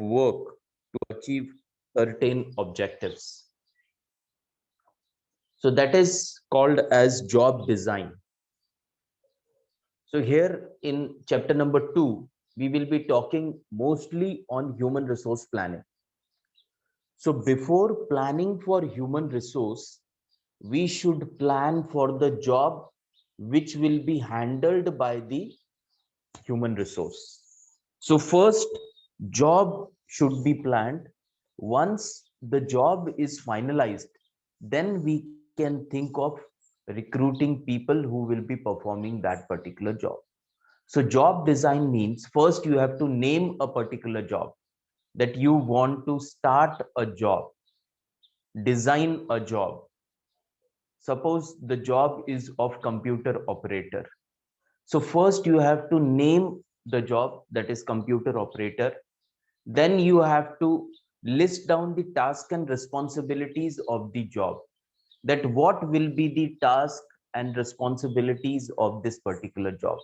work to achieve certain objectives. So that is called as job design. So here in chapter number 2, we will be talking mostly on human resource planning. So before planning for human resource, we should plan for the job which will be handled by the human resource. So first, job should be planned. Once the job is finalized, then we can think of recruiting people who will be performing that particular job. So job design means first you have to name a particular job, that you want to start a job, design a job. Suppose the job is of computer operator. So first you have to name the job, that is computer operator. Then you have to list down the task and responsibilities of the job, that what will be the task and responsibilities of this particular job.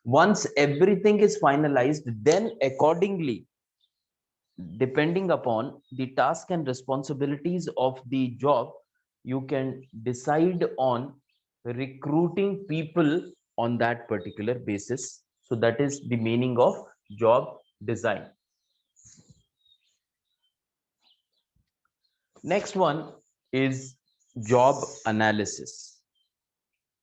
Once everything is finalized, then accordingly, depending upon the task and responsibilities of the job, you can decide on recruiting people on that particular basis. So that is the meaning of job design. Next one is job analysis.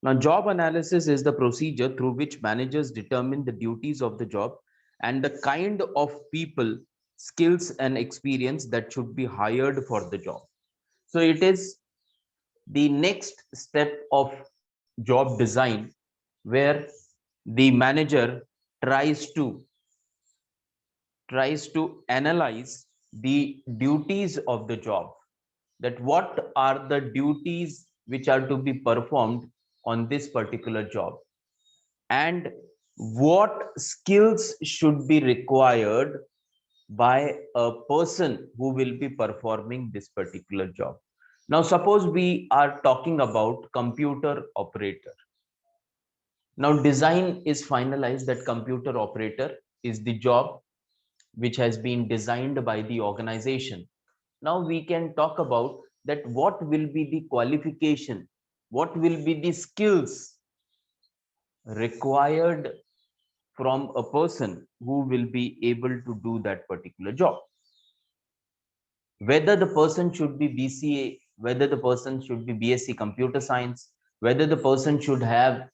Now, job analysis is the procedure through which managers determine the duties of the job and the kind of people, skills, and experience that should be hired for the job. So, it is the next step of job design where the manager tries to analyze the duties of the job, that what are the duties which are to be performed on this particular job, and what skills should be required by a person who will be performing this particular job. Now suppose we are talking about computer operator. Now design is finalized that computer operator is the job which has been designed by the organization. Now we can talk about that what will be the qualification, what will be the skills required from a person who will be able to do that particular job. Whether the person should be BCA, whether the person should be BSc computer science, whether the person should have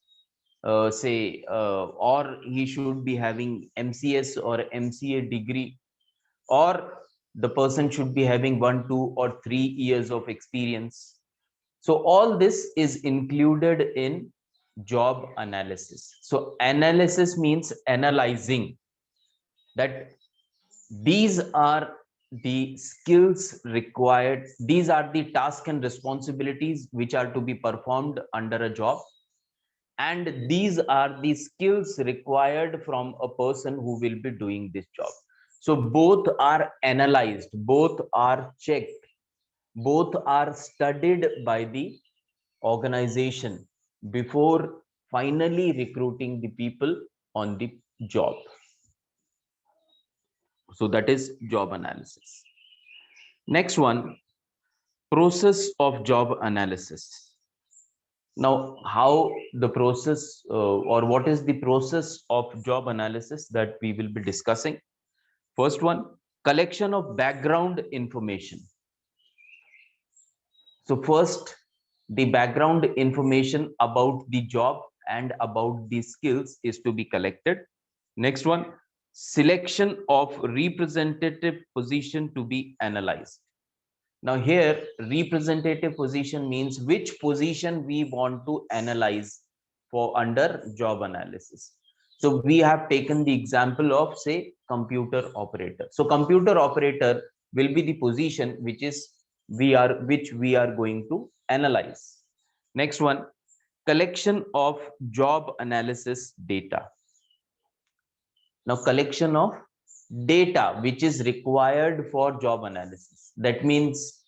or he should be having MCS or MCA degree, or the person should be having 1, 2, or 3 years of experience. So all this is included in job analysis. So analysis means analyzing that these are the skills required, these are the tasks and responsibilities which are to be performed under a job, and these are the skills required from a person who will be doing this job. So both are analyzed, both are checked, both are studied by the organization before finally recruiting the people on the job. So that is job analysis. Next one, process of job analysis. Now, how the process or what is the process of job analysis that we will be discussing? First one, collection of background information. So first, the background information about the job and about the skills is to be collected. Next one, selection of representative position to be analyzed. Now here, representative position means which position we want to analyze for under job analysis. So we have taken the example of, say, computer operator. So computer operator will be the position which we are going to analyze. Next one, collection of job analysis data. Now collection of data which is required for job analysis. That means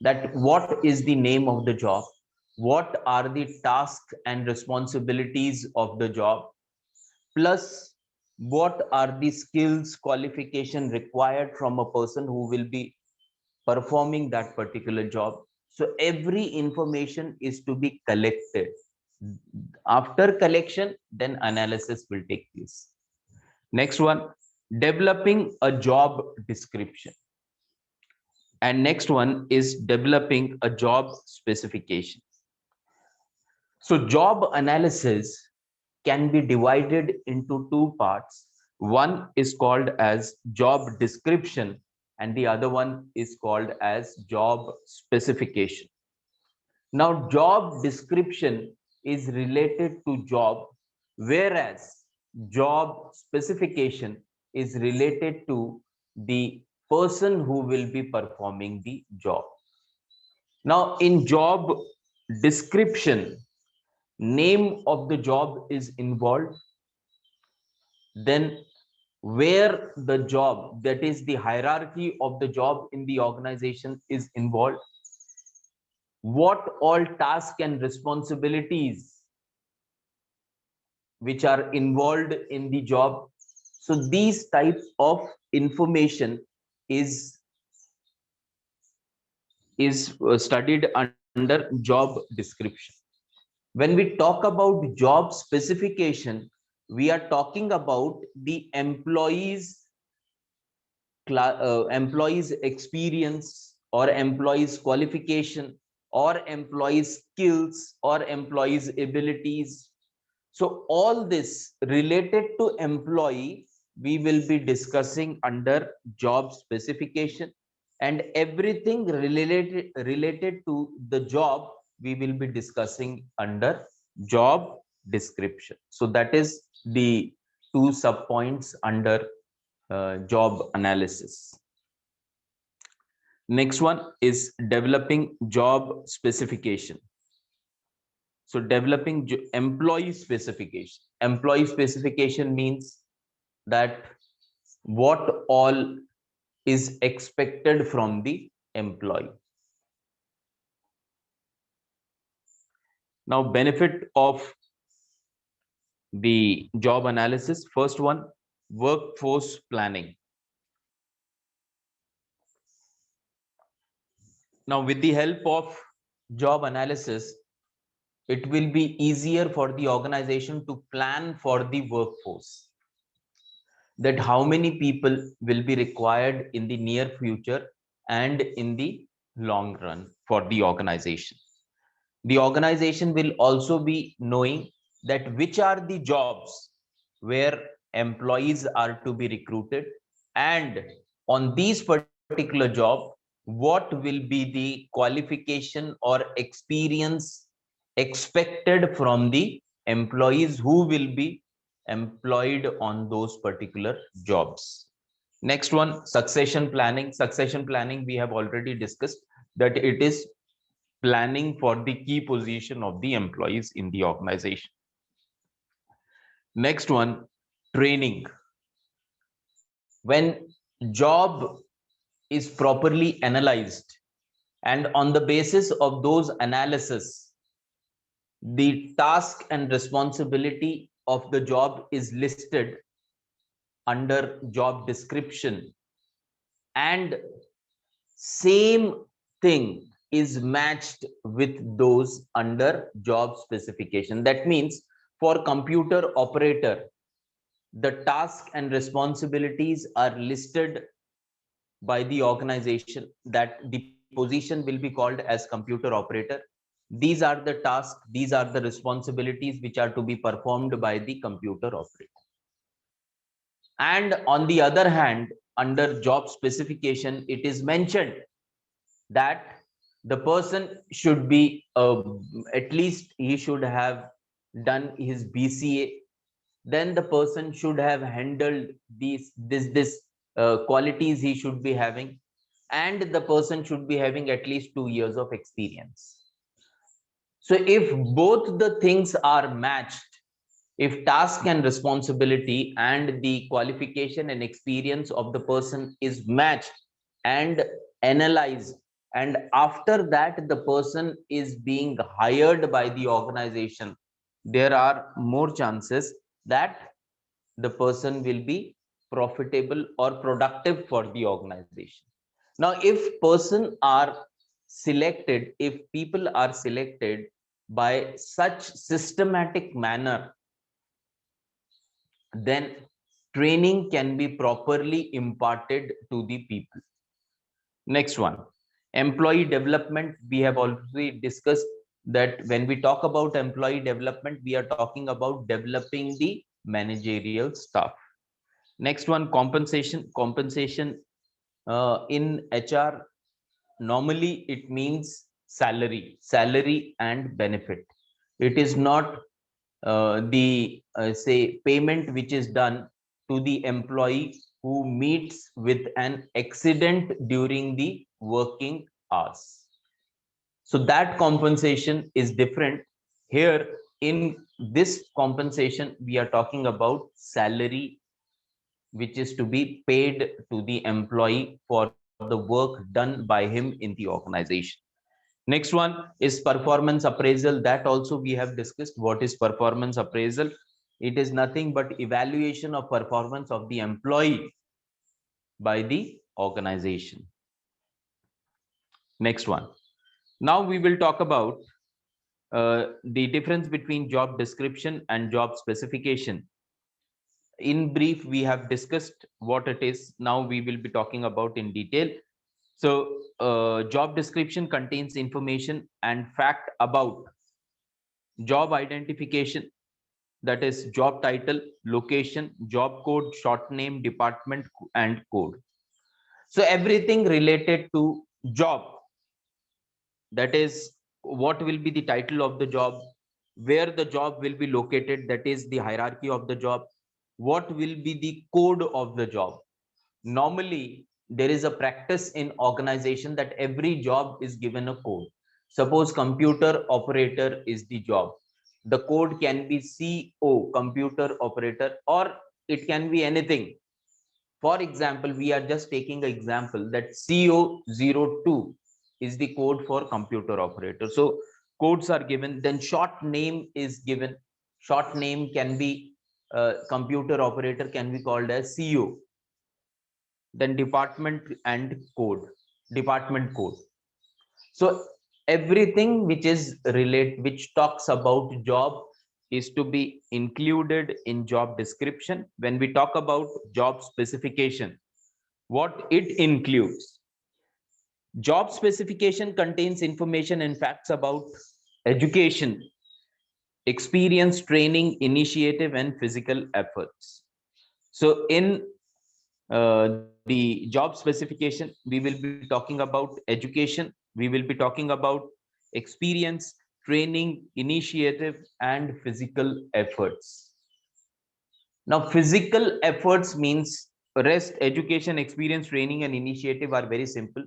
that what is the name of the job, what are the tasks and responsibilities of the job, plus what are the skills, qualification required from a person who will be performing that particular job. So every information is to be collected. After collection, then analysis will take place. Next one, developing a job description. And next one is developing a job specification. So job analysis can be divided into two parts. One is called as job description and the other one is called as job specification. Now, job description is related to job, whereas job specification is related to the person who will be performing the job. Now, in job description, name of the job is involved, then where the job, that is the hierarchy of the job in the organization, is involved, what all tasks and responsibilities which are involved in the job. So these types of information is studied under job description. When we talk about job specification, we are talking about the employees experience or employees qualification or employees skills or employees abilities. So all this related to employee, we will be discussing under job specification, and everything related to the job we will be discussing under job description. So that is the two sub points under job analysis. Next one is developing job specification. So developing employee specification. Employee specification means that what all is expected from the employee. Now, benefit of the job analysis. First one, workforce planning. Now, with the help of job analysis, it will be easier for the organization to plan for the workforce, that how many people will be required in the near future and in the long run for the organization. The organization will also be knowing that which are the jobs where employees are to be recruited, and on these particular job, what will be the qualification or experience expected from the employees who will be employed on those particular jobs. Next one, succession planning. Succession planning, we have already discussed that it is planning for the key position of the employees in the organization. Next one, training. When job is properly analyzed and on the basis of those analysis, the task and responsibility of the job is listed under job description, and same thing is matched with those under job specification. That means for computer operator, the task and responsibilities are listed by the organization, that the position will be called as computer operator. These are the tasks, these are the responsibilities which are to be performed by the computer operator. And on the other hand, under job specification, it is mentioned that the person should be at least he should have done his BCA, then the person should have handled this qualities he should be having, and the person should be having at least 2 years of experience. So if both the things are matched, if task and responsibility and the qualification and experience of the person is matched and analyzed, and after that the person is being hired by the organization, there are more chances that the person will be profitable or productive for the organization. Now, if people are selected by such systematic manner, then training can be properly imparted to the people. Next one, employee development. We have already discussed that when we talk about employee development, we are talking about developing the managerial staff. Next one, compensation. Compensation in HR, normally it means salary and benefit. It is not the say payment which is done to the employee who meets with an accident during the working hours. So that compensation is different. Here in this compensation, we are talking about salary which is to be paid to the employee for the work done by him in the organization. Next one is performance appraisal. That also we have discussed. What is performance appraisal? It is nothing but evaluation of performance of the employee by the organization. Next one. Now we will talk about the difference between job description and job specification. In brief, we have discussed what it is. Now we will be talking about in detail. So job description contains information and fact about job identification, that is job title, location, job code, short name, department, and code. So everything related to job, that is what will be the title of the job, where the job will be located, that is the hierarchy of the job, what will be the code of the job. Normally there is a practice in organization that every job is given a code. Suppose computer operator is the job, the code can be CO, computer operator, or it can be anything. For example, we are just taking an example that CO02 is the code for computer operator. So codes are given, then short name is given. Short name can be computer operator can be called as CO. Then department and code, department code. So everything which talks about job is to be included in job description. When we talk about job specification, what it includes: job specification contains information and facts about education, experience, training, initiative, and physical efforts. So in the job specification, we will be talking about education, we will be talking about experience, training, initiative, and physical efforts. Now physical efforts means rest, education, experience, training, and initiative are very simple.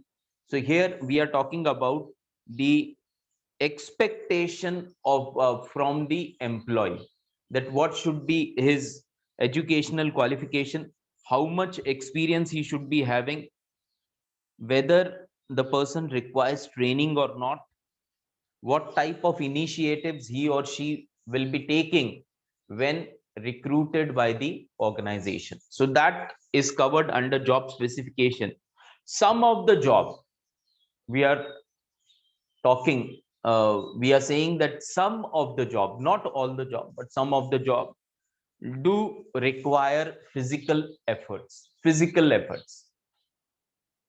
So here we are talking about the expectation of from the employee, that what should be his educational qualification, how much experience he should be having, whether the person requires training or not, what type of initiatives he or she will be taking when recruited by the organization. So that is covered under job specification. Some of the job we are talking, we are saying that some of the job, not all the job, but some of the job do require physical efforts.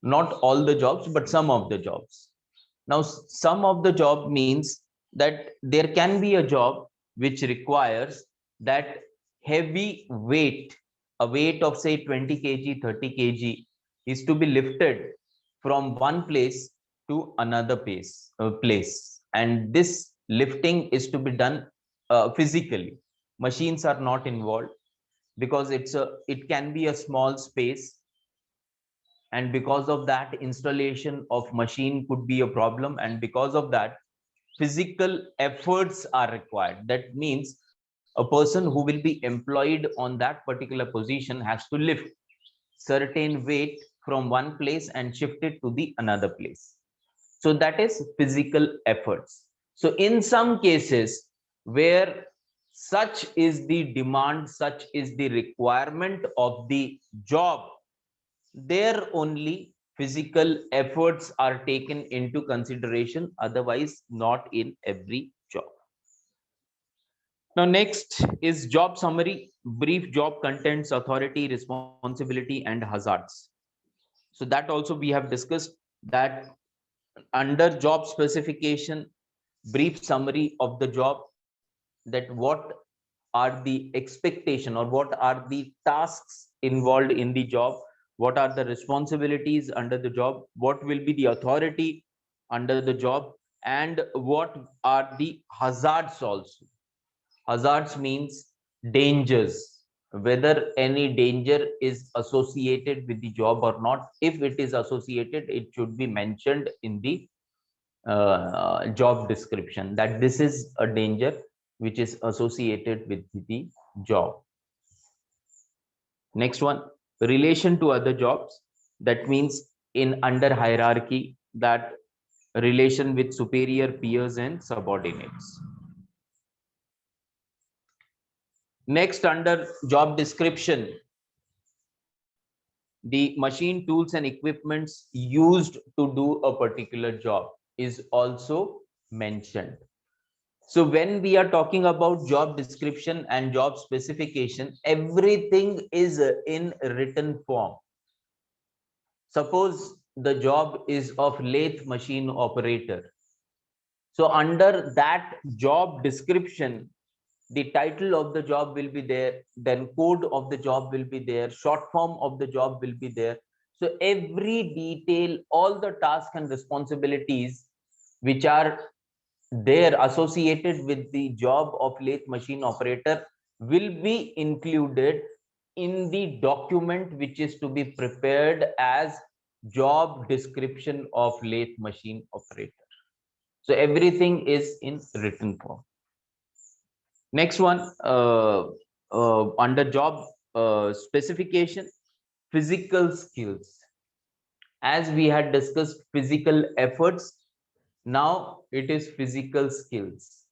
Not all the jobs, but some of the jobs. Now, some of the job means that there can be a job which requires that heavy weight, a weight of say 20 kg, 30 kg is to be lifted from one place to another place. And this lifting is to be done physically. Machines are not involved because it can be a small space, and because of that installation of machine could be a problem, and because of that physical efforts are required. That means a person who will be employed on that particular position has to lift certain weight from one place and shift it to the another place. So that is physical efforts. So in some cases where such is the demand, such is the requirement of the job, there only physical efforts are taken into consideration, otherwise not in every job. Now, next is job summary, brief job contents, authority, responsibility, and hazards. So that also we have discussed that under job specification, brief summary of the job, that what are the expectation or what are the tasks involved in the job, what are the responsibilities under the job, what will be the authority under the job, and what are the hazards also. Hazards means dangers, whether any danger is associated with the job or not. If it is associated, it should be mentioned in the job description that this is a danger which is associated with the job. Next one, relation to other jobs. That means in under hierarchy, that relation with superior peers and subordinates. Next, under job description, the machine, tools, and equipments used to do a particular job is also mentioned. So when we are talking about job description and job specification, everything is in written form. Suppose the job is of lathe machine operator. So under that job description, the title of the job will be there, then code of the job will be there, short form of the job will be there. So every detail, all the tasks and responsibilities which are there associated with the job of lathe machine operator will be included in the document which is to be prepared as job description of lathe machine operator. So everything is in written form. Next one, under job specification, physical skills. As we had discussed physical efforts, now it is physical skills.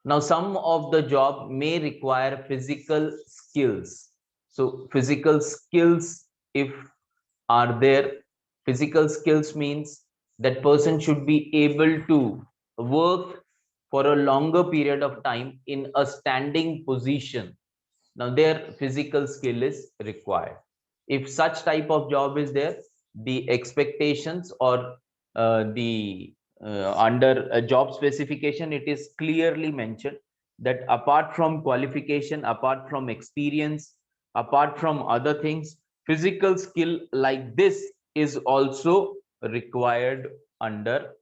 Now some of the job may require physical skills. So physical skills, if are there, physical skills means that person should be able to work for a longer period of time in a standing position. Now their physical skill is required. If such type of job is there, the expectations or the under a job specification, it is clearly mentioned that apart from qualification, apart from experience, apart from other things, physical skill like this is also required under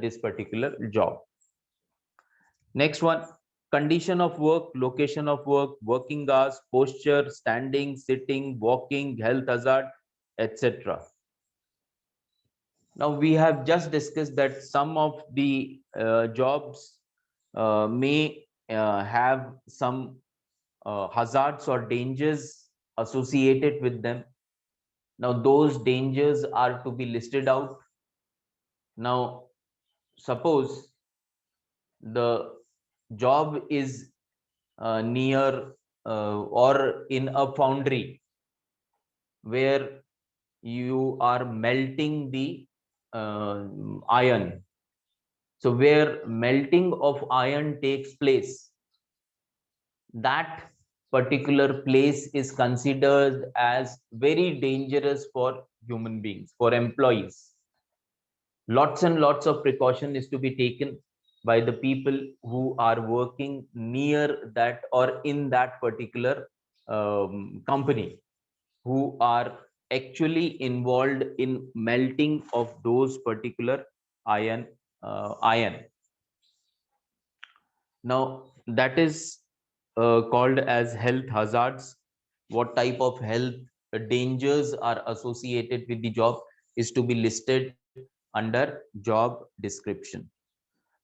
this particular job. Next one, condition of work, location of work, working hours, posture, standing, sitting, walking, health hazard, etc. Now we have just discussed that some of the jobs may have some hazards or dangers associated with them. Now those dangers are to be listed out. Now suppose the job is near or in a foundry where you are melting the iron. So where melting of iron takes place, that particular place is considered as very dangerous for human beings, for employees. Lots and lots of precaution is to be taken by the people who are working near that or in that particular company, who are actually involved in melting of those particular iron. Now that is called as health hazards. What type of health dangers are associated with the job is to be listed under job description.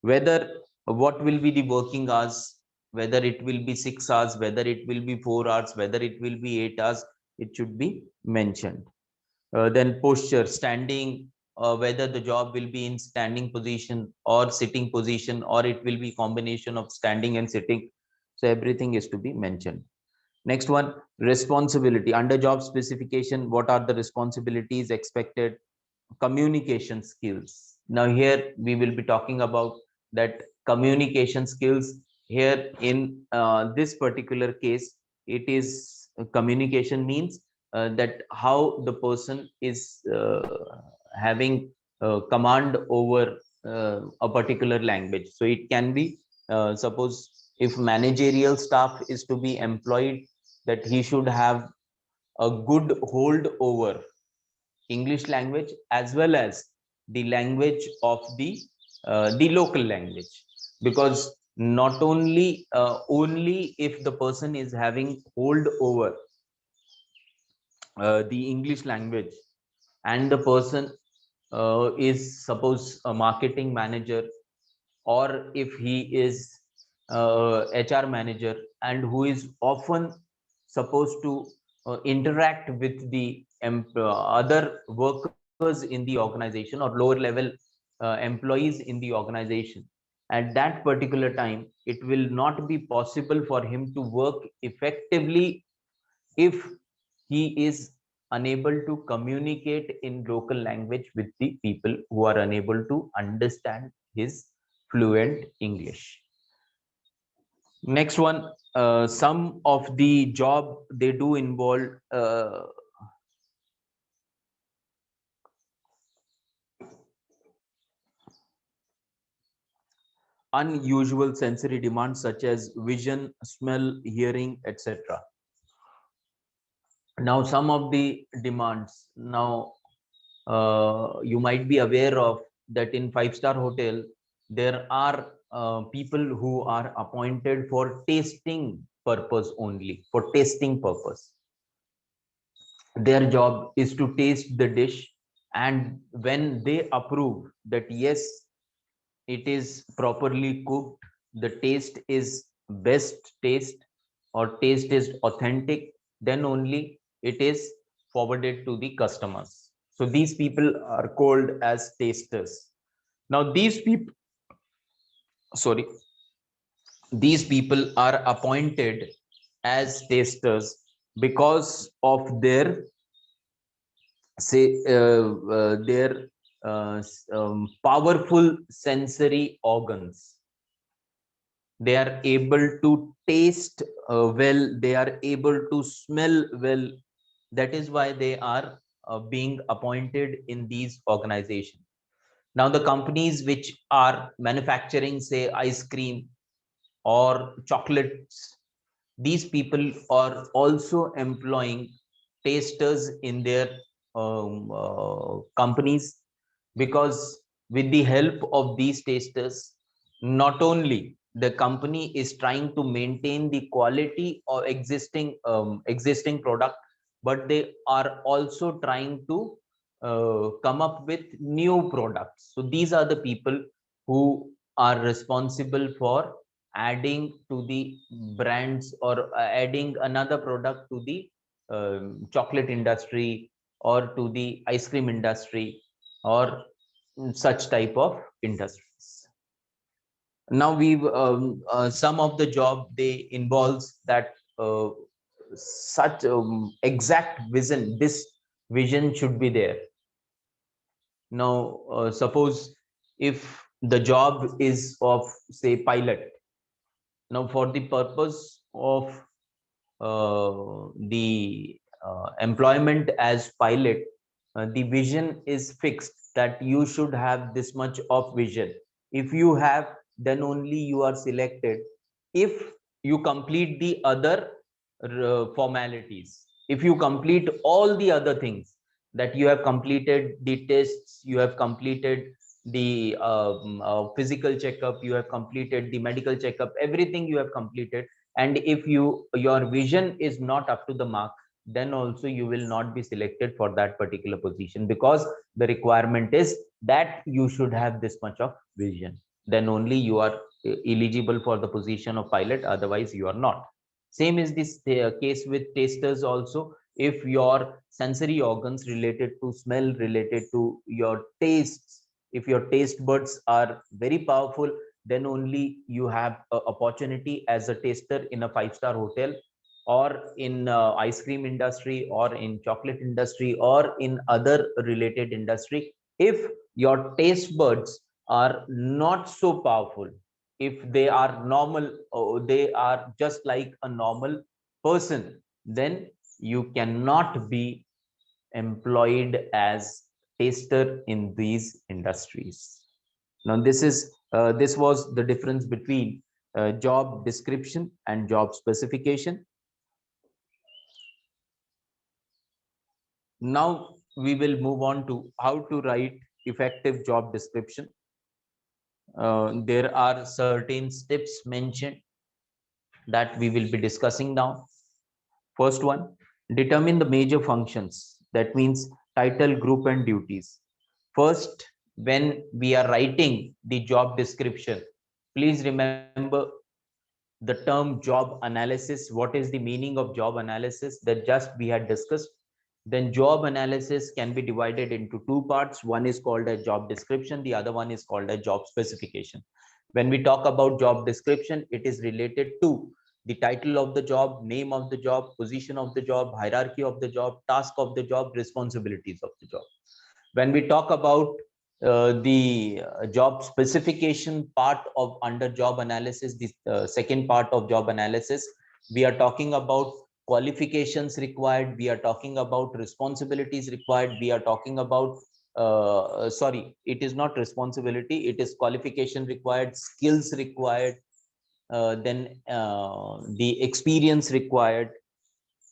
Whether what will be the working hours, whether it will be 6 hours, whether it will be 4 hours, whether it will be 8 hours, it should be mentioned. Then posture, standing whether the job will be in standing position or sitting position, or it will be combination of standing and sitting. So everything is to be mentioned. Next one, responsibility. Under job specification, what are the responsibilities expected? Communication skills. Now here we will be talking about that communication skills. Here in this particular case, it is communication means that how the person is having command over a particular language. So it can be suppose if managerial staff is to be employed, that he should have a good hold over English language as well as the language of the local language, because not only if the person is having hold over the English language, and the person is suppose a marketing manager, or if he is HR manager, and who is often supposed to interact with the other workers in the organization or lower level employees in the organization. At that particular time, it will not be possible for him to work effectively if he is unable to communicate in local language with the people who are unable to understand his fluent English. Next one, some of the job they do involve unusual sensory demands such as vision, smell, hearing, etc. Now, some of the demands. Now, you might be aware of that in five-star hotel, there are people who are appointed for tasting purpose only, for tasting purpose. Their job is to taste the dish, and when they approve that yes, it is properly cooked, the taste is best taste, or taste is authentic, then only it is forwarded to the customers. So these people are called as tasters. Now sorry these people are appointed as tasters because of their say their powerful sensory organs. They are able to taste well, they are able to smell well. That is why they are being appointed in these organizations. Now the companies which are manufacturing say ice cream or chocolates, these people are also employing tasters in their companies, because with the help of these tasters, not only the company is trying to maintain the quality of existing product, but they are also trying to come up with new products. So these are the people who are responsible for adding to the brands, or adding another product to the chocolate industry, or to the ice cream industry, or such type of industries. Now we've some of the job they involves that such exact vision, this vision should be there. Now suppose if the job is of say pilot. Now for the purpose of the employment as pilot, the vision is fixed that you should have this much of vision. If you have, then only you are selected. If you complete the other formalities, if you complete all the other things, that you have completed the tests, you have completed the physical checkup, you have completed the medical checkup, everything you have completed, and if your vision is not up to the mark, then also you will not be selected for that particular position, because the requirement is that you should have this much of vision. Then only you are eligible for the position of pilot, otherwise you are not. Same is this case with tasters also. if your sensory organs related to smell, related to your tastes, if your taste buds are very powerful, then only you have a opportunity as a taster in a five-star hotel, or in ice cream industry, or in chocolate industry, or in other related industry. If your taste buds are not so powerful, if they are normal, or they are just like a normal person, then you cannot be employed as taster in these industries. Now this was the difference between job description and job specification. Now we will move on to how to write effective job description. There are certain steps mentioned that we will be discussing now. First one, determine the major functions. That means title, group, and duties. First, when we are writing the job description, please remember the term job analysis. What is the meaning of job analysis that just we had discussed? Then job analysis can be divided into two parts. One is called a job description, the other one is called a job specification. When we talk about job description, it is related to the title of the job, name of the job, position of the job, hierarchy of the job, task of the job, responsibilities of the job. When we talk about the job specification part of under job analysis, the second part of job analysis, we are talking about qualifications required, we are talking about responsibilities required, we are talking about sorry, it is not responsibility, it is qualification required, skills required, then the experience required,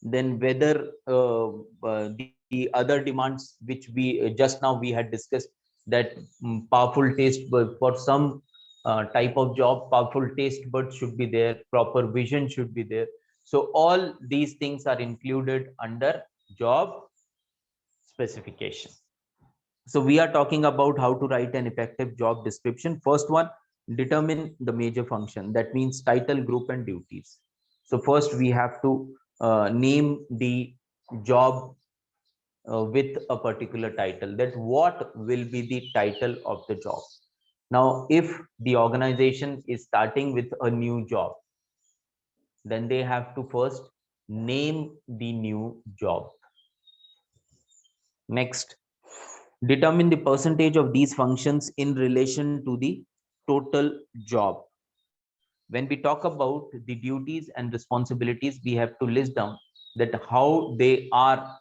then whether the other demands which we just now we had discussed, that powerful taste bud for some type of job, powerful taste bud should be there, proper vision should be there. So all these things are included under job specification. So we are talking about how to write an effective job description. First one, determine the major function. That means title, group, and duties. So first we have to name the job with a particular title, that what will be the title of the job. Now if the organization is starting with a new job, then they have to first name the new job. Next, determine the percentage of these functions in relation to the total job. When we talk about the duties and responsibilities, we have to list down that how they are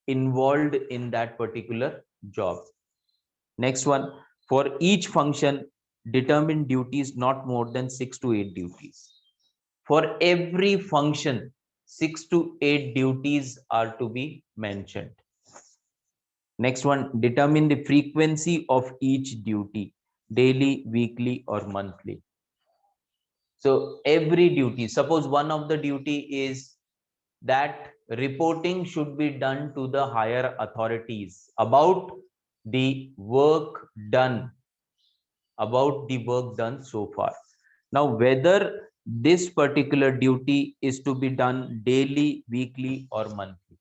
involved in that particular job. Next one, for each function, determine duties not more than 6 to 8 duties. For every function, 6 to 8 duties are to be mentioned. Next one, determine the frequency of each duty, daily, weekly, or monthly. So every duty, suppose one of the duty is that reporting should be done to the higher authorities about the work done, so far. Now whether this particular duty is to be done daily, weekly, or monthly,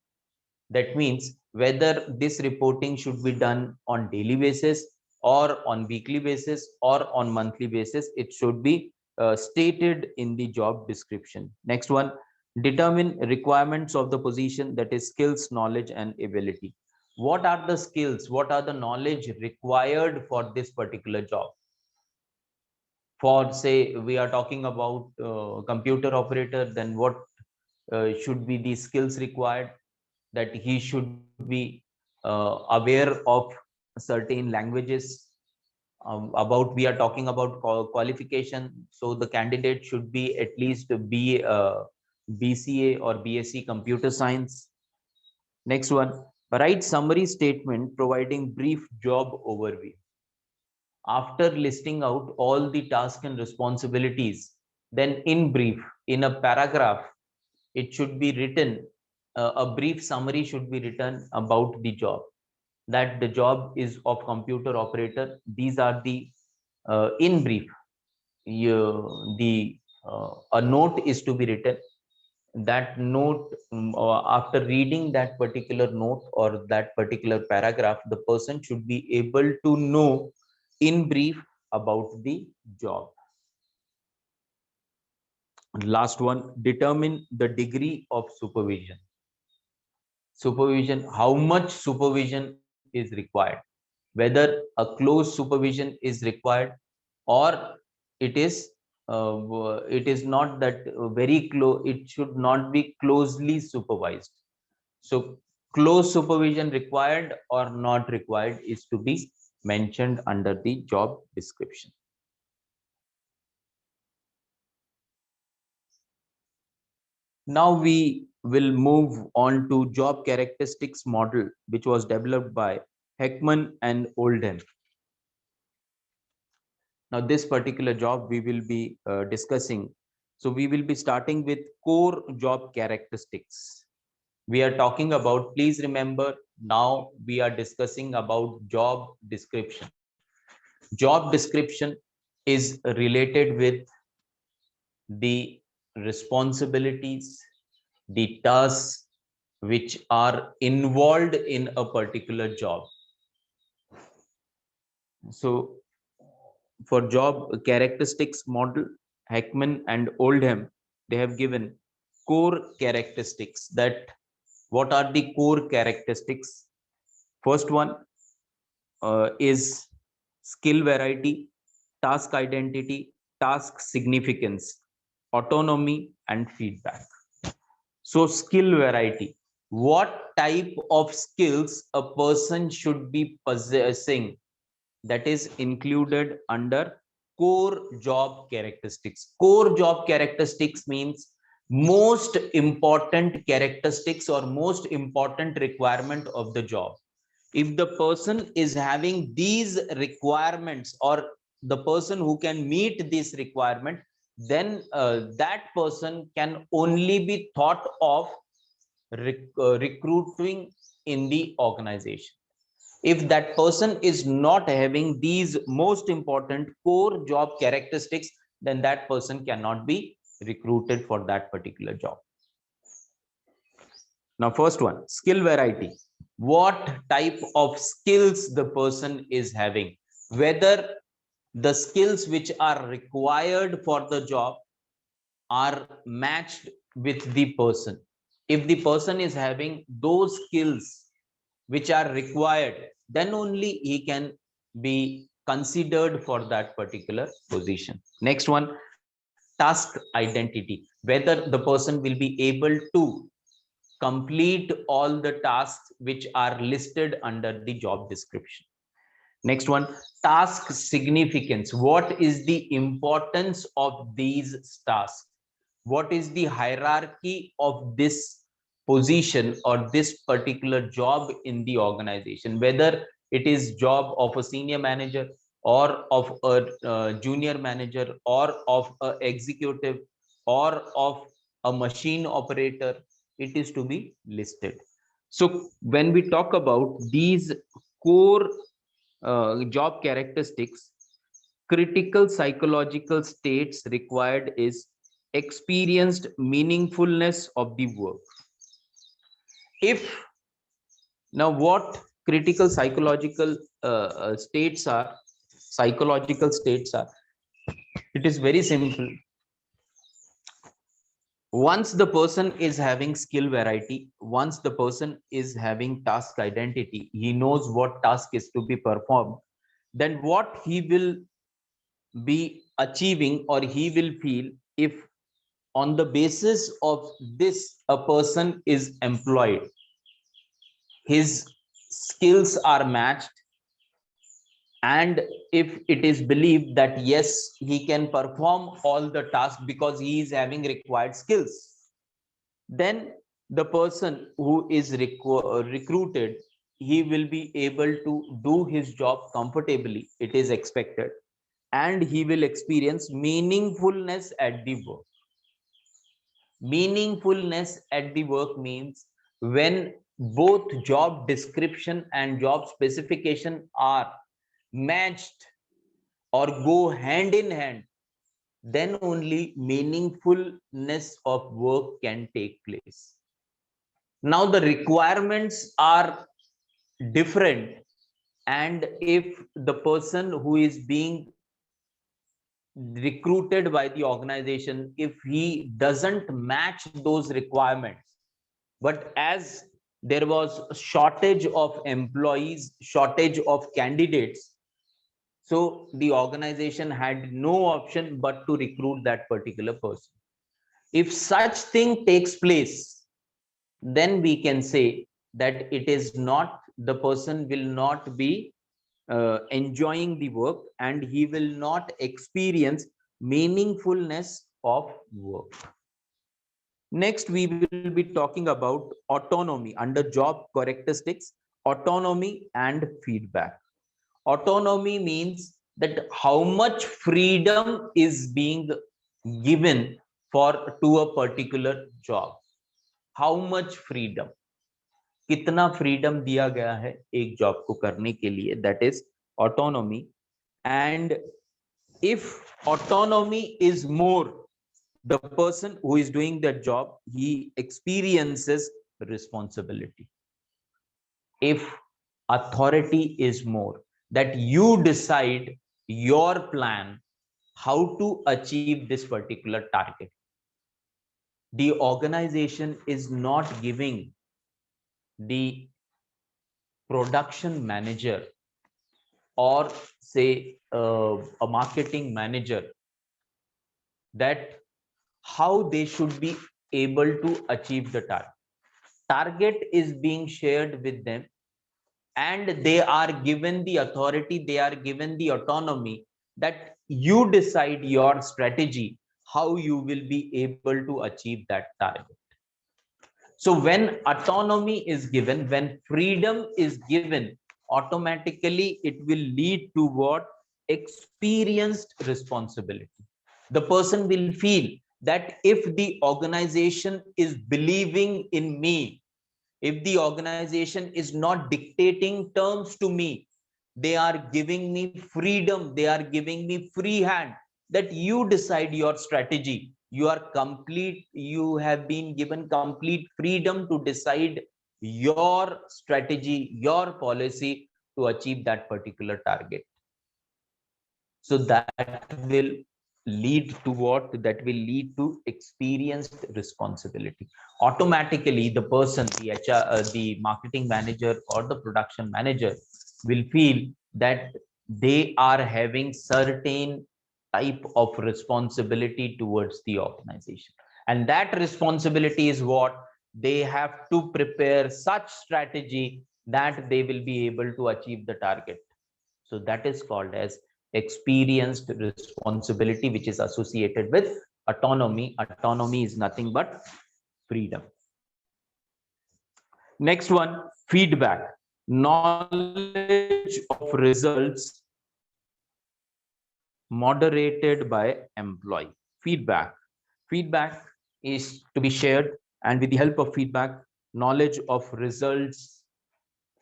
that means whether this reporting should be done on daily basis, or on weekly basis, or on monthly basis, it should be stated in the job description. Next one, determine requirements of the position, that is skills, knowledge, and ability. What are the skills, what are the knowledge required for this particular job? For say we are talking about computer operator, then what should be the skills required? That he should be aware of certain languages. About we are talking about qualification, so the candidate should be at least be BCA or BSc computer science. Next one, write summary statement providing brief job overview. After listing out all the tasks and responsibilities, then in brief, in a paragraph, it should be written, a brief summary should be written about the job, that the job is of computer operator. These are the in brief, a note is to be written that note, or after reading that particular note or that particular paragraph, the person should be able to know in brief about the job. Last one, determine the degree of supervision. Supervision, how much supervision is required, whether a close supervision is required, or it is not that very close, it should not be closely supervised. So close supervision required or not required is to be mentioned under the job description. Now we will move on to job characteristics model, which was developed by Heckman and Oldham. Now this particular job we will be discussing. So we will be starting with core job characteristics. We are talking about, please remember, now we are discussing about job description. Job description is related with the responsibilities, the tasks which are involved in a particular job. So for job characteristics model, Heckman and Oldham, they have given core characteristics. That what are the core characteristics? First one is skill variety, task identity, task significance, autonomy, and feedback. So skill variety, what type of skills a person should be possessing, that is included under core job characteristics. Core job characteristics means most important characteristics or most important requirement of the job. If the person is having these requirements, or the person who can meet this requirement, then that person can only be thought of recruiting in the organization. If that person is not having these most important core job characteristics, then that person cannot be recruited for that particular job. Now, first one, skill variety. What type of skills the person is having, whether the skills which are required for the job are matched with the person. If the person is having those skills which are required, then only he can be considered for that particular position. Next one, task identity, whether the person will be able to complete all the tasks which are listed under the job description. Next one, task significance. What is the importance of these tasks? What is the hierarchy of this position or this particular job in the organization? Whether it is job of a senior manager or of a junior manager or of an executive or of a machine operator, it is to be listed. So when we talk about these core job characteristics, critical psychological states required is experienced meaningfulness of the work. If now what critical psychological states are, it is very simple. Once the person is having skill variety, once the person is having task identity, he knows what task is to be performed, then what he will be achieving, or he will feel, if on the basis of this a person is employed, his skills are matched, and if it is believed that yes, he can perform all the tasks because he is having required skills, then the person who is recruited, he will be able to do his job comfortably, it is expected, and he will experience meaningfulness at the work. Meaningfulness at the work means when both job description and job specification are matched or go hand in hand, then only meaningfulness of work can take place. Now the requirements are different, and if the person who is being recruited by the organization, if he doesn't match those requirements, but as there was a shortage of employees, shortage of candidates, so the organization had no option but to recruit that particular person. If such thing takes place, then we can say that it is not, the person will not be enjoying the work, and he will not experience meaningfulness of work. Next, we will be talking about autonomy under job characteristics, autonomy and feedback. Autonomy means that how much freedom is being given for to a particular job. How much freedom? कितना freedom दिया गया है एक job को करने के लिए, that is autonomy. And if autonomy is more, the person who is doing that job, he experiences responsibility. If authority is more, that you decide your plan how to achieve this particular target, the organization is not giving the production manager or say a marketing manager that how they should be able to achieve the target. Target is being shared with them, and they are given the authority, they are given the autonomy that you decide your strategy how you will be able to achieve that target. So when autonomy is given, when freedom is given, automatically it will lead to what? Experienced responsibility. The person will feel that if the organization is believing in me, if the organization is not dictating terms to me, they are giving me freedom, they are giving me free hand, that you decide your strategy, you are complete, you have been given complete freedom to decide your strategy, your policy to achieve that particular target. So that will lead to what? That will lead to experienced responsibility. Automatically the person, the HR, the marketing manager or the production manager will feel that they are having certain type of responsibility towards the organization, and that responsibility is what? They have to prepare such strategy that they will be able to achieve the target. So that is called as experienced responsibility, which is associated with autonomy. Autonomy is nothing but freedom. Next one, feedback. Knowledge of results moderated by employee. Feedback. Feedback is to be shared, and with the help of feedback, knowledge of results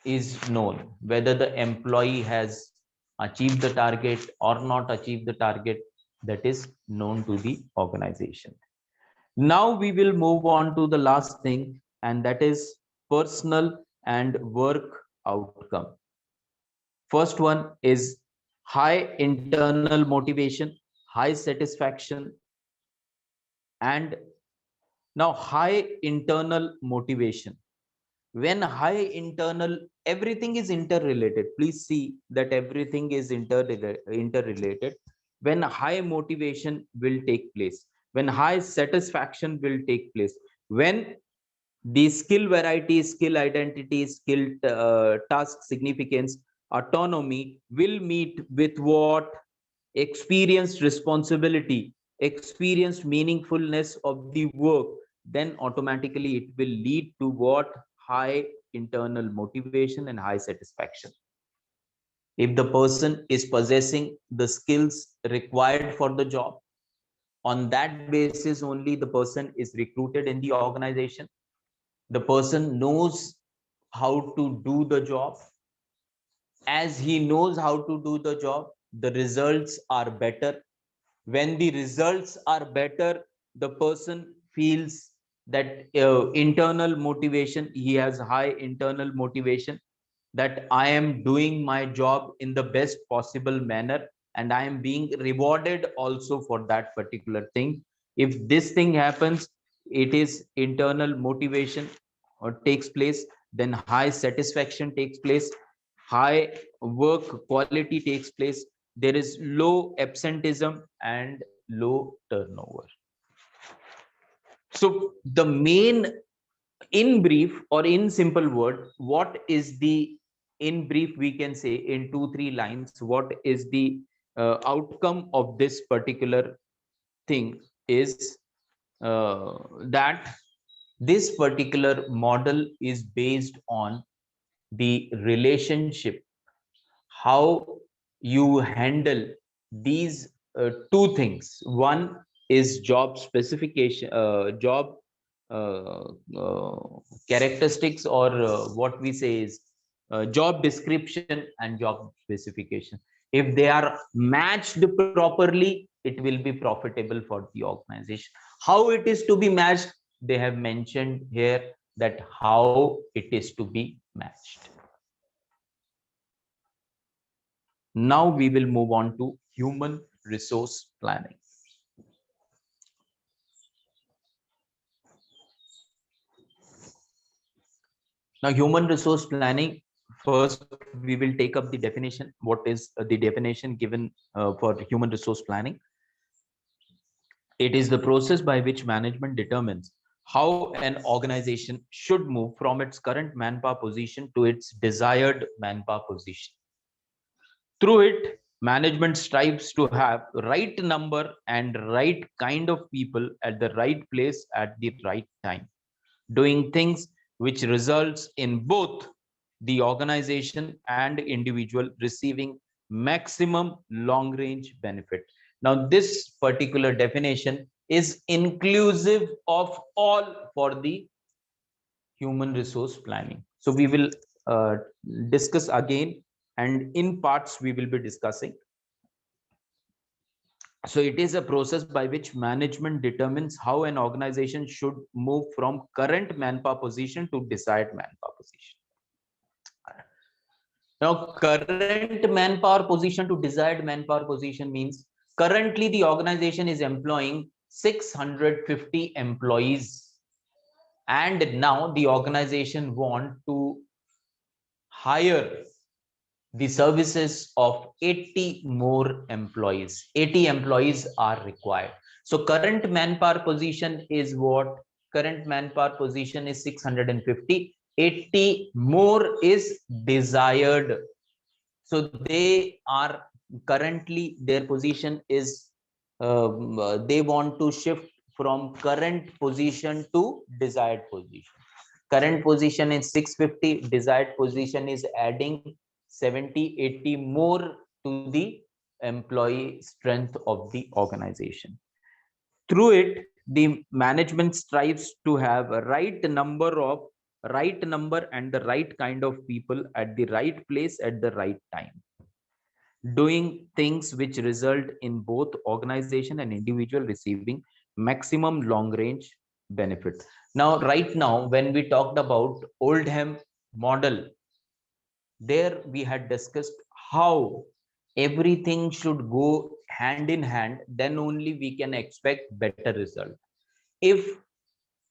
is known, whether the employee has achieved the target or not achieved the target, that is known to the organization. Now we will move on to the last thing, and that is personal and work outcome. First one is high internal motivation, high satisfaction, and now high internal motivation. When high internal, everything is interrelated, please see that everything is interrelated. When high motivation will take place, when high satisfaction will take place, when the skill variety, skill identity, skill task significance, autonomy will meet with what? Experienced responsibility, experienced meaningfulness of the work, then automatically it will lead to what? High internal motivation and high satisfaction. If the person is possessing the skills required for the job, on that basis only the person is recruited in the organization. The person knows how to do the job. As he knows how to do the job, the results are better. When the results are better, the person feels that internal motivation, he has high internal motivation, that I am doing my job in the best possible manner and I am being rewarded also for that particular thing. If this thing happens, it is internal motivation or takes place, then high satisfaction takes place, high work quality takes place, there is low absenteeism and low turnover. So the main, in brief or in simple word, what is the, in brief we can say in 2 3 lines, what is the outcome of this particular thing is that this particular model is based on the relationship, how you handle these two things. One is job specification, job uh, uh, characteristics, or what we say is job description and job specification. If they are matched properly, it will be profitable for the organization. How it is to be matched, they have mentioned here, that how it is to be matched. Now we will move on to human resource planning. Now, human resource planning, first we will take up the definition. What is the definition given for human resource planning? It is the process by which management determines how an organization should move from its current manpower position to its desired manpower position. Through it, management strives to have right number and right kind of people at the right place at the right time, doing things which results in both the organization and individual receiving maximum long range benefit. Now, this particular definition is inclusive of all for the human resource planning. So we will uh, discuss again, and in parts we will be discussing. So it is a process by which management determines how an organization should move from current manpower position to desired manpower position. Now, current manpower position to desired manpower position means currently the organization is employing 650 employees, and now the organization want to hire the services of 80 more employees. 80 employees are required. So current manpower position is what? Current manpower position is 650. 80 more is desired. So they are currently, their position is, they want to shift from current position to desired position. Current position is 650, desired position is adding 70 80 more to the employee strength of the organization. Through it, the management strives to have a right number and the right kind of people at the right place at the right time, doing things which result in both organization and individual receiving maximum long range benefit. Now, right now, when we talked about Oldham model, there we had discussed how everything should go hand in hand, then only we can expect better result. If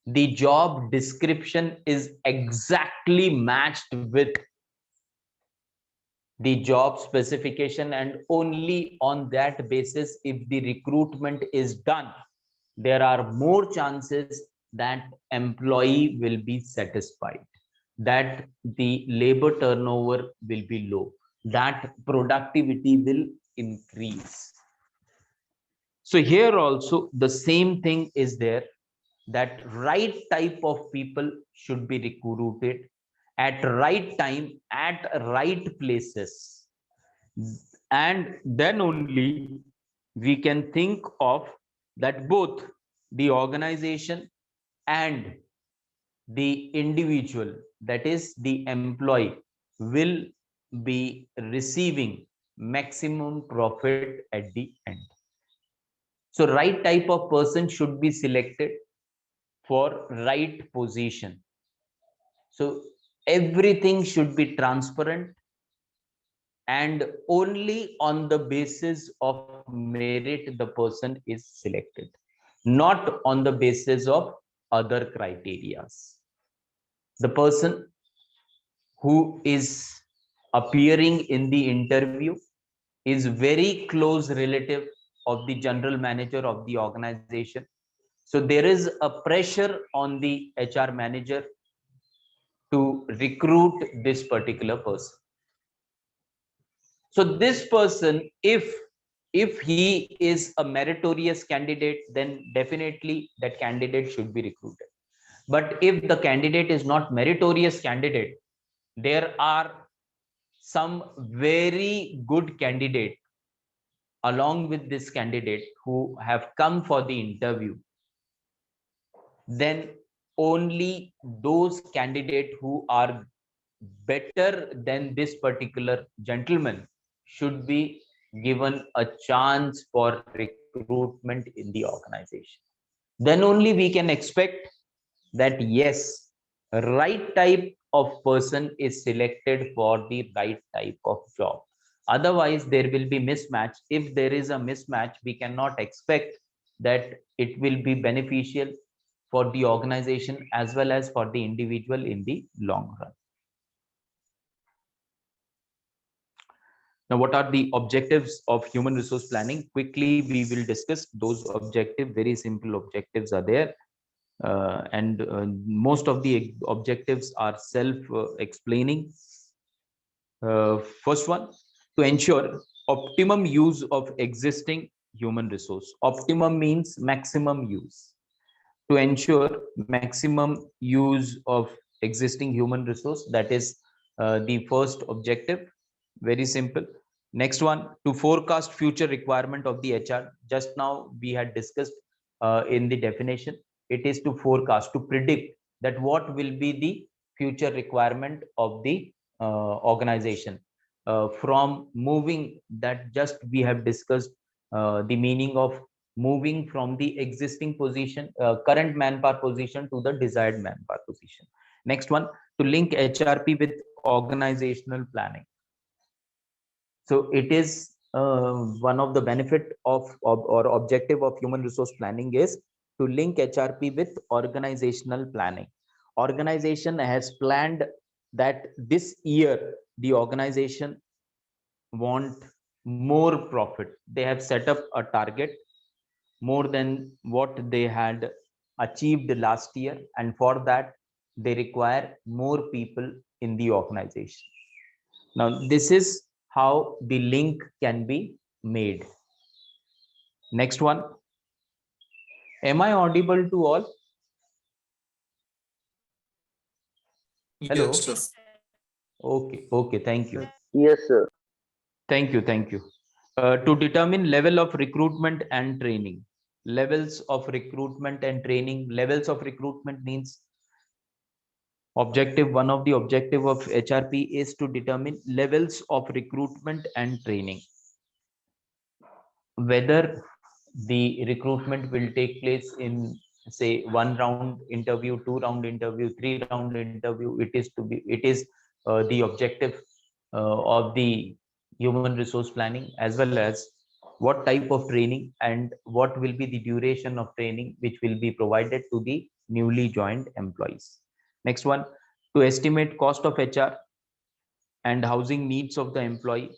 the job description is exactly matched with the job specification, and only on that basis if the recruitment is done, there are more chances that employee will be satisfied, that the labor turnover will be low, that productivity will increase. So here also the same thing is there, that right type of people should be recruited at right time at right places, and then only we can think of that both the organization and the individual, that is the employee, will be receiving maximum profit at the end. So right type of person should be selected for right position. So everything should be transparent, and only on the basis of merit the person is selected, not on the basis of other criterias. The person who is appearing in the interview is very close relative of the general manager of the organization. So there is a pressure on the HR manager to recruit this particular person. So this person, if he is a meritorious candidate, then definitely that candidate should be recruited. But if the candidate is not meritorious candidate, there are some very good candidate along with this candidate who have come for the interview, then only those candidates who are better than this particular gentleman should be given a chance for recruitment in the organization. Then only we can expect that yes, right type of person is selected for the right type of job. Otherwise there will be mismatch. If there is a mismatch, we cannot expect that it will be beneficial for the organization as well as for the individual in the long run. Now, what are the objectives of human resource planning? Quickly, we will discuss those objectives. Very simple objectives are there. And most of the objectives are self-explaining. First one, to ensure optimum use of existing human resource. Optimum means maximum use. To ensure maximum use of existing human resource, that is the first objective. Very simple. Next one, to forecast future requirement of the HR. Just now we had discussed in the definition. It is to forecast, to predict that what will be the future requirement of the organization. From moving, that just we have discussed the meaning of moving from the existing position, current manpower position to the desired manpower position. Next one, to link HRP with organizational planning. So it is one of the benefit of or objective of human resource planning is to link HRP with organizational planning. Organization has planned that this year the organization want more profit. They have set up a target more than what they had achieved last year, and for that they require more people in the organization. Now this is how the link can be made. Next one, am I audible to all? Hello. Yes, sir. Okay, thank you. Yes, sir. Thank you. To determine level of recruitment and training. Levels of recruitment and training. Levels of recruitment means objective. One of the objective of HRP is to determine levels of recruitment and training. Whether the recruitment will take place in, say, 1 round interview, 2 round interview, 3 round interview, it is the objective of the human resource planning, as well as what type of training and what will be the duration of training which will be provided to the newly joined employees. Next one, to estimate cost of HR and housing needs of the employee.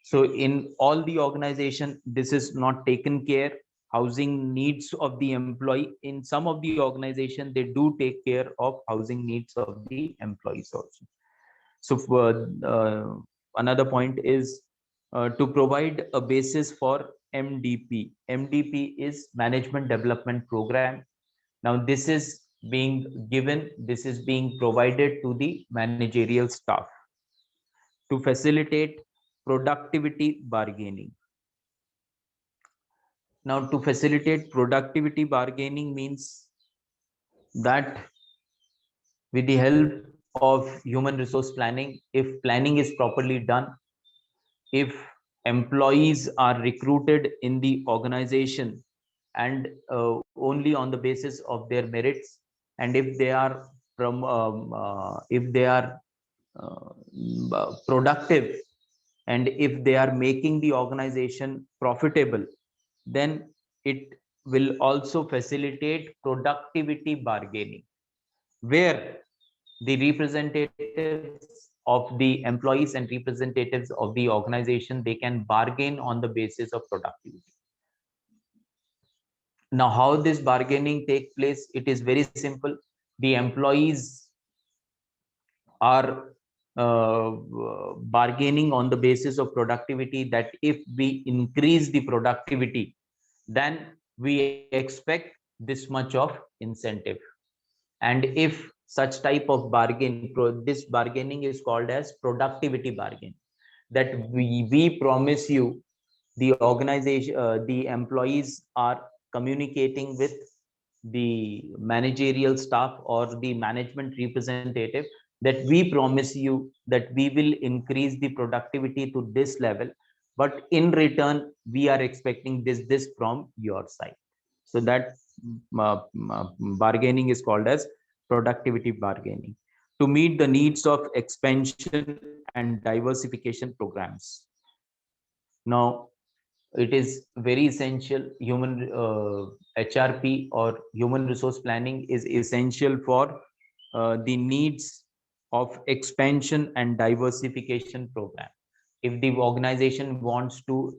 So in all the organization, this is not taken care. Housing needs of the employee, in some of the organization, they do take care of housing needs of the employees also. So another point is to provide a basis for MDP. MDP is Management Development Program. Now this is being given, this is being provided to the managerial staff to facilitate productivity bargaining. Now, to facilitate productivity bargaining means that with the help of human resource planning, if planning is properly done, if employees are recruited in the organization and only on the basis of their merits. And if they are productive, and if they are making the organization profitable, then it will also facilitate productivity bargaining, where the representatives of the employees and representatives of the organization, they can bargain on the basis of productivity. Now, how this bargaining take place? It is very simple. The employees are bargaining on the basis of productivity, that if we increase the productivity, then we expect this much of incentive. And if such type of bargain, this bargaining is called as productivity bargain, that we promise you, the organization, the employees are communicating with the managerial staff or the management representative, that we promise you that we will increase the productivity to this level, but in return we are expecting this from your side. So that bargaining is called as productivity bargaining, to meet the needs of expansion and diversification programs. Now, it is very essential. Human HRP or human resource planning is essential for the needs of expansion and diversification program. If the organization wants to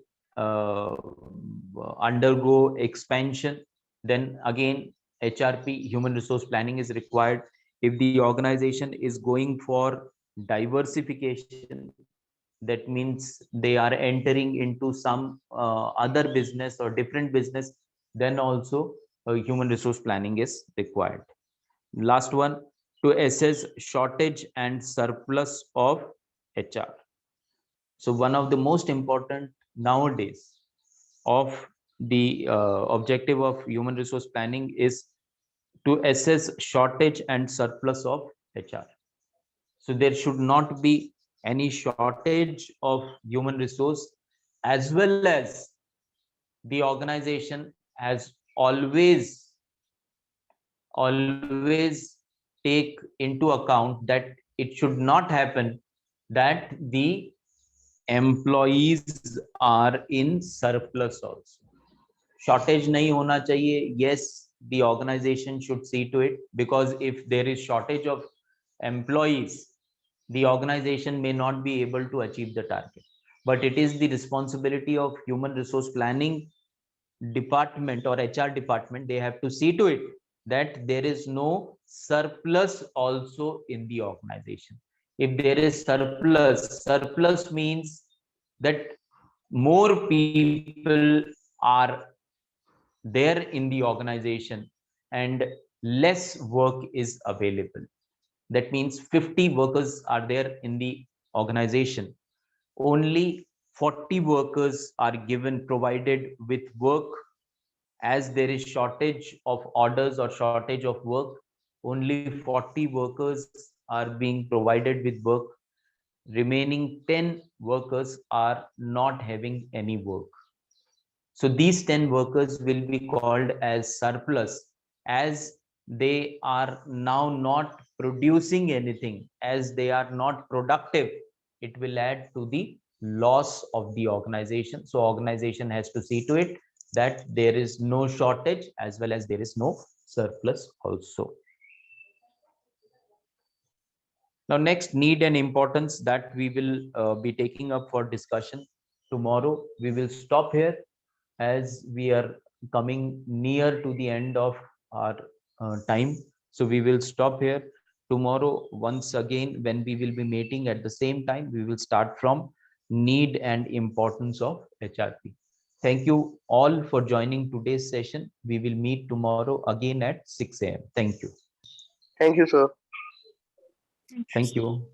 undergo expansion, then again HRP, human resource planning, is required. If the organization is going for diversification, that means they are entering into some other business or different business, then also human resource planning is required. Last one, to assess shortage and surplus of HR. So one of the most important nowadays of the objective of human resource planning is to assess shortage and surplus of HR. So there should not be any shortage of human resource, as well as the organization has always take into account that it should not happen that the employees are in surplus also. Shortage nahi hona chahiye. Yes, the organization should see to it, because if there is shortage of employees, the organization may not be able to achieve the target. But it is the responsibility of human resource planning department or HR department, they have to see to it that there is no surplus also in the organization. If there is surplus means that more people are there in the organization and less work is available. That means 50 workers are there in the organization, only 40 workers are provided with work. As there is shortage of orders or shortage of work, only 40 workers are being provided with work. Remaining 10 workers are not having any work. So these 10 workers will be called as surplus, as they are now not producing anything, as they are not productive. It will add to the loss of the organization. So organization has to see to it that there is no shortage as well as there is no surplus also. Now, next, need and importance that we will be taking up for discussion tomorrow. We will stop here as we are coming near to the end of our time. So we will stop here. Tomorrow, once again, when we will be meeting at the same time, we will start from need and importance of HRP. Thank you all for joining today's session. We will meet tomorrow again at 6 a.m. Thank you. Thank you, sir. Thank you.